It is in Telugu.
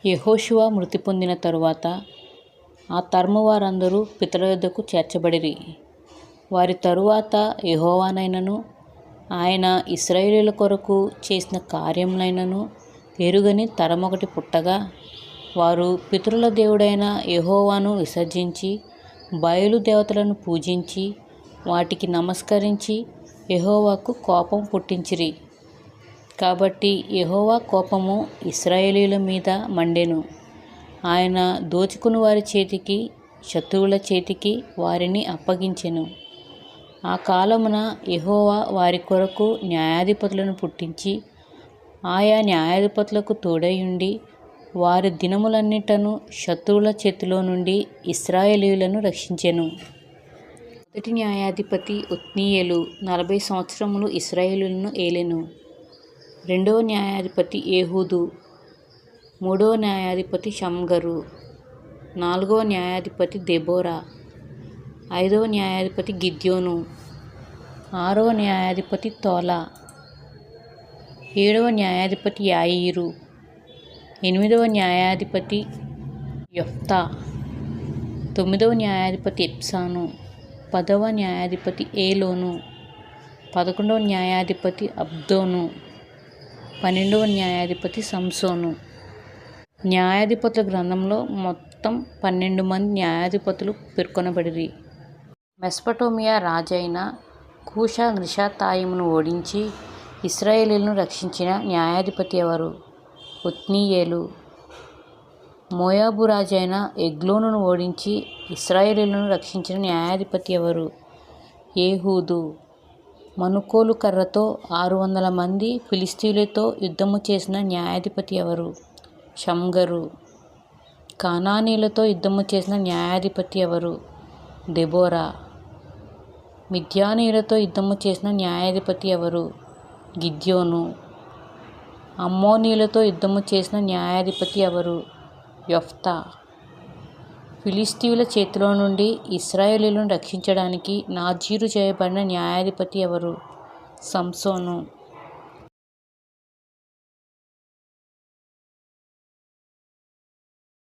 యెహోషువ మృతి పొందిన తరువాత ఆ తరము వారందరూ పితరుల యొద్దకు చేర్చబడిరి. వారి తరువాత యెహోవానైనను ఆయన ఇశ్రాయేలీయుల కొరకు చేసిన కార్యములైనను ఎరుగని తరమొకటి పుట్టగా, వారు పితరుల దేవుడైన యెహోవాను విసర్జించి బయలు దేవతలను పూజించి వాటికి నమస్కరించి యెహోవాకు కోపం పుట్టించిరి. కాబట్టి యెహోవా కోపము ఇశ్రాయేలీయుల మీద మండెను. ఆయన దోచుకుని వారి చేతికి, శత్రువుల చేతికి వారిని అప్పగించెను. ఆ కాలమున యెహోవా వారి కొరకు న్యాయాధిపతులను పుట్టించి ఆయా న్యాయాధిపతులకు తోడైయుండి వారి దినములన్నిటను శత్రువుల చేతిలో నుండి ఇశ్రాయేలీయులను రక్షించెను. మొదటి న్యాయాధిపతి ఒత్నీయేలు 40 సంవత్సరములు ఇశ్రాయేలీయులను ఏలెను. రెండవ న్యాయాధిపతి ఏహూదు, మూడవ న్యాయాధిపతి షమ్గరు, నాలుగవ న్యాయాధిపతి దెబోరా, ఐదవ న్యాయాధిపతి గిద్యోను, ఆరవ న్యాయాధిపతి తోలా, ఏడవ న్యాయాధిపతి యాయీరు, ఎనిమిదవ న్యాయాధిపతి యొఫ్తా, తొమ్మిదవ న్యాయాధిపతి ఇబ్సాను, 10వ న్యాయాధిపతి ఏలోను, 11వ న్యాయాధిపతి అబ్దోను, 12వ న్యాయాధిపతి సంసోను. న్యాయాధిపతుల గ్రంథంలో మొత్తం 12 మంది న్యాయాధిపతులు పేర్కొనబడిరి. మెస్పటోమియా రాజైన కూషా-రిషాతాయిమును ఓడించి ఇశ్రాయేలీయులను రక్షించిన న్యాయాధిపతి ఎవరు? ఒత్నీయేలు. మోయాబు రాజైన ఎగ్లోనును ఓడించి ఇశ్రాయేలీయులను రక్షించిన న్యాయాధిపతి ఎవరు? ఏహూదు. మనుకోలు కర్రతో 600 మంది ఫిలిష్తీయులతో యుద్ధము చేసిన న్యాయాధిపతి ఎవరు? షమ్గరు. కానానీయులతో యుద్ధము చేసిన న్యాయాధిపతి ఎవరు? దెబోరా. మిద్యానీయులతో యుద్ధము చేసిన న్యాయాధిపతి ఎవరు? గిద్యోను. అమ్మోనీయులతో యుద్ధము చేసిన న్యాయాధిపతి ఎవరు? యొఫ్తా. ఫిలిష్తీయుల చేతిలో నుండి ఇశ్రాయేలీయులను రక్షించడానికి నాజీరు చేయబడిన న్యాయాధిపతి ఎవరు? సంసోను.